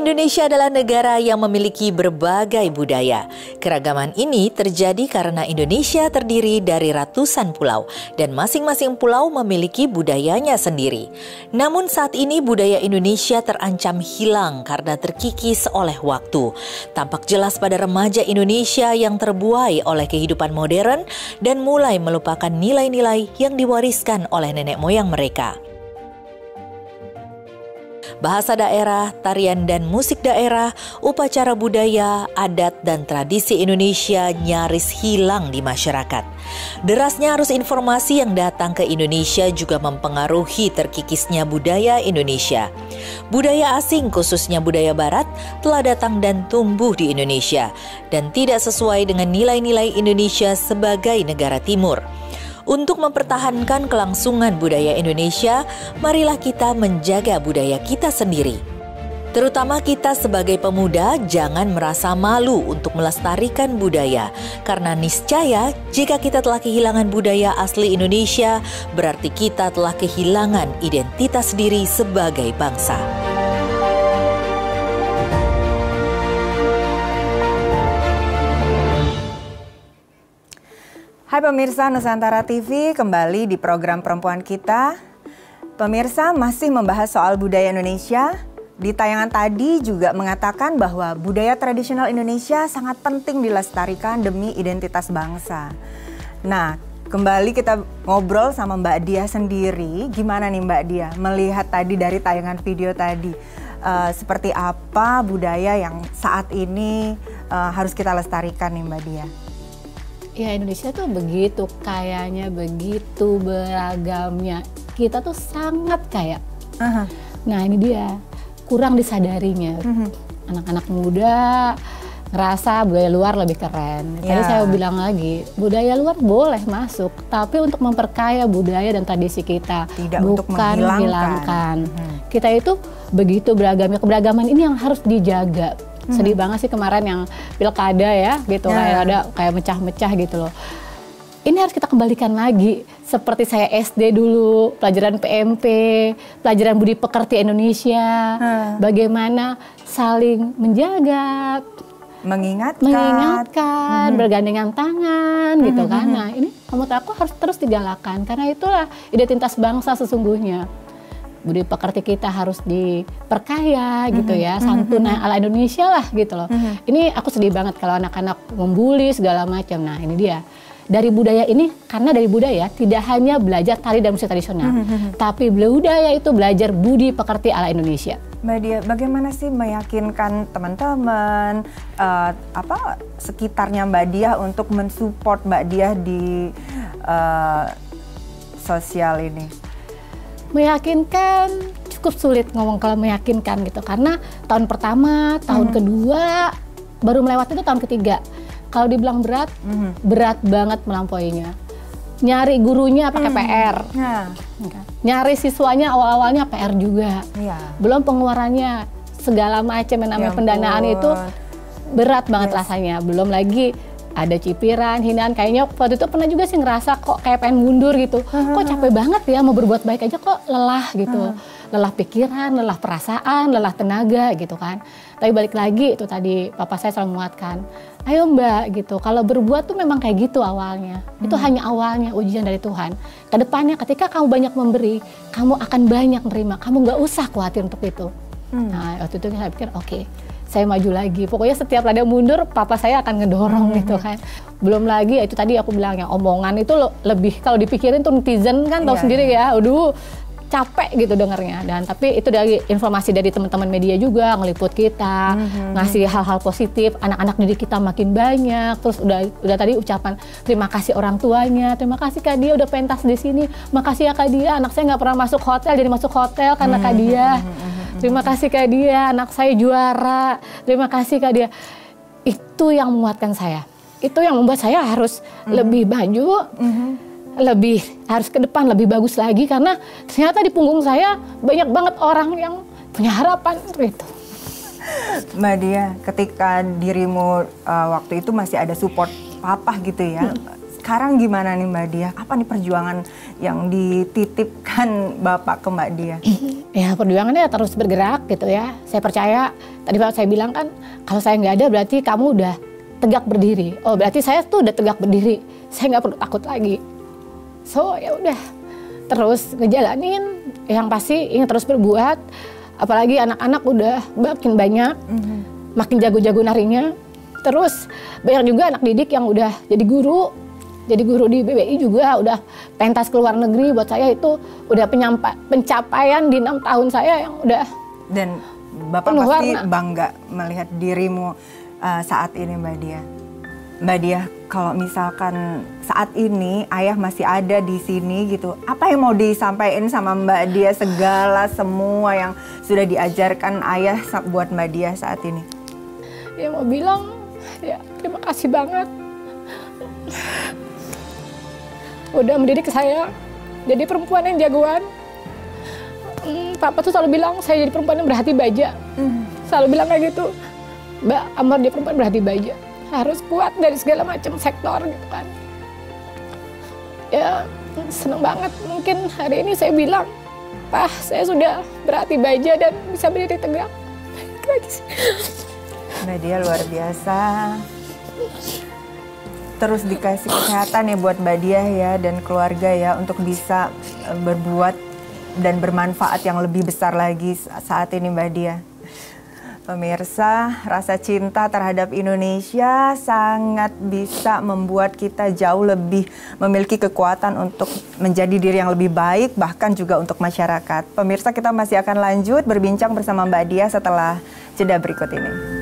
Indonesia adalah negara yang memiliki berbagai budaya. Keragaman ini terjadi karena Indonesia terdiri dari ratusan pulau dan masing-masing pulau memiliki budayanya sendiri. Namun saat ini budaya Indonesia terancam hilang karena terkikis oleh waktu. Tampak jelas pada remaja Indonesia yang terbuai oleh kehidupan modern dan mulai melupakan nilai-nilai yang diwariskan oleh nenek moyang mereka. Bahasa daerah, tarian dan musik daerah, upacara budaya, adat dan tradisi Indonesia nyaris hilang di masyarakat. Derasnya arus informasi yang datang ke Indonesia juga mempengaruhi terkikisnya budaya Indonesia. Budaya asing khususnya budaya barat telah datang dan tumbuh di Indonesia dan tidak sesuai dengan nilai-nilai Indonesia sebagai negara timur. Untuk mempertahankan kelangsungan budaya Indonesia, marilah kita menjaga budaya kita sendiri. Terutama kita sebagai pemuda jangan merasa malu untuk melestarikan budaya, karena niscaya jika kita telah kehilangan budaya asli Indonesia, berarti kita telah kehilangan identitas diri sebagai bangsa. Hai pemirsa Nusantara TV, kembali di program Perempuan Kita. Pemirsa masih membahas soal budaya Indonesia. Di tayangan tadi juga mengatakan bahwa budaya tradisional Indonesia sangat penting dilestarikan demi identitas bangsa. Nah, kembali kita ngobrol sama Mbak Diah sendiri. Gimana nih Mbak Diah melihat tadi dari tayangan video tadi? Seperti apa budaya yang saat ini harus kita lestarikan nih Mbak Diah? Ya, Indonesia tuh begitu kayanya, begitu beragamnya. Kita tuh sangat kaya. Nah ini dia, kurang disadarinya. Anak-anak muda ngerasa budaya luar lebih keren. Tadi saya bilang lagi, budaya luar boleh masuk, tapi untuk memperkaya budaya dan tradisi kita, tidak bukan untuk menghilangkan. Kita itu begitu beragamnya, keberagaman ini yang harus dijaga. Sedih banget sih kemarin yang pilkada ya gitu, kayak mecah-mecah gitu loh. Ini harus kita kembalikan lagi seperti saya SD dulu, pelajaran PMP, pelajaran budi pekerti Indonesia, bagaimana saling menjaga, mengingatkan, bergandengan tangan gitu kan. Nah ini menurut aku harus terus digalakan karena itulah identitas bangsa sesungguhnya. Budi pekerti kita harus diperkaya gitu ya, santun ala Indonesia lah gitu loh. Ini aku sedih banget kalau anak-anak membuli segala macam. Nah ini dia, dari budaya ini, karena dari budaya tidak hanya belajar tari dan musik tradisional, tapi budaya itu belajar budi pekerti ala Indonesia. Mbak Diah, bagaimana sih meyakinkan teman-teman, sekitarnya Mbak Diah untuk mensupport Mbak Diah di sosial ini? Meyakinkan cukup sulit ngomong kalau meyakinkan gitu, karena tahun pertama, tahun kedua, baru melewati itu tahun ketiga. Kalau dibilang berat, berat banget melampauinya. Nyari gurunya pakai PR, nyari siswanya awal-awalnya PR juga. Belum pengeluarannya segala macam yang namanya pendanaan itu berat banget rasanya. Belum lagi ada cipiran, hinaan, kayaknya waktu itu pernah juga sih ngerasa kok kayak pengen mundur gitu. Kok capek banget ya mau berbuat baik aja kok lelah gitu. Lelah pikiran, lelah perasaan, lelah tenaga gitu kan. Tapi balik lagi itu tadi papa saya selalu menguatkan. Ayo Mbak gitu, kalau berbuat tuh memang kayak gitu awalnya. Itu hanya awalnya ujian dari Tuhan. Kedepannya ketika kamu banyak memberi, kamu akan banyak menerima. Kamu nggak usah khawatir untuk itu. Nah waktu itu saya pikir oke. Saya maju lagi, pokoknya setiap ada mundur, papa saya akan ngedorong gitu kan. Belum lagi, itu tadi aku bilang yang omongan itu lebih, kalau dipikirin tuh netizen kan tahu sendiri ya, aduh capek gitu dengarnya. Dan tapi itu dari informasi dari teman-teman media juga, ngeliput kita, ngasih hal-hal positif, anak-anak didik kita makin banyak, terus udah tadi ucapan terima kasih orang tuanya, terima kasih Kak Dia udah pentas di sini, makasih ya Kak Dia, anak saya nggak pernah masuk hotel jadi masuk hotel karena Kak Dia. Terima kasih Kak Dia, anak saya juara. Terima kasih Kak Dia. Itu yang menguatkan saya. Itu yang membuat saya harus lebih maju, lebih harus ke depan, lebih bagus lagi. Karena ternyata di punggung saya banyak banget orang yang punya harapan gitu. Mbak Diah, ketika dirimu waktu itu masih ada support papa gitu ya. Sekarang gimana nih Mbak Diah? Apa nih perjuangan yang dititipkan pesan Bapak ke Mbak Dia? Ya perjuangannya terus bergerak gitu ya. Saya percaya, tadi Bapak saya bilang kan, kalau saya nggak ada berarti kamu udah tegak berdiri. Oh berarti saya tuh udah tegak berdiri, saya nggak perlu takut lagi. So ya udah, terus ngejalanin, yang pasti ingin terus berbuat. Apalagi anak-anak udah makin banyak, makin jago-jago narinya. Terus banyak juga anak didik yang udah jadi guru di BBI juga, udah pentas ke luar negeri. Buat saya itu udah pencapaian di 6 tahun saya yang udah. Dan Bapak pasti bangga melihat dirimu saat ini, Mbak Dia. Mbak Dia, kalau misalkan saat ini ayah masih ada di sini gitu, apa yang mau disampaikan sama Mbak Dia, segala semua yang sudah diajarkan ayah buat Mbak Dia saat ini? Ya mau bilang, ya terima kasih banget. Udah mendidik saya jadi perempuan yang jagoan. Papa tuh selalu bilang saya jadi perempuan yang berhati baja. Selalu bilang kayak gitu. Mbak Amar dia perempuan berhati baja. Harus kuat dari segala macam sektor gitu kan. Ya seneng banget. Mungkin hari ini saya bilang, Pak saya sudah berhati baja dan bisa berdiri tegak. Mbak Dia luar biasa. Terus dikasih kesehatan ya buat Mbak Dia ya dan keluarga ya untuk bisa berbuat dan bermanfaat yang lebih besar lagi saat ini Mbak Dia. Pemirsa, rasa cinta terhadap Indonesia sangat bisa membuat kita jauh lebih memiliki kekuatan untuk menjadi diri yang lebih baik, bahkan juga untuk masyarakat. Pemirsa, kita masih akan lanjut berbincang bersama Mbak Dia setelah jeda berikut ini.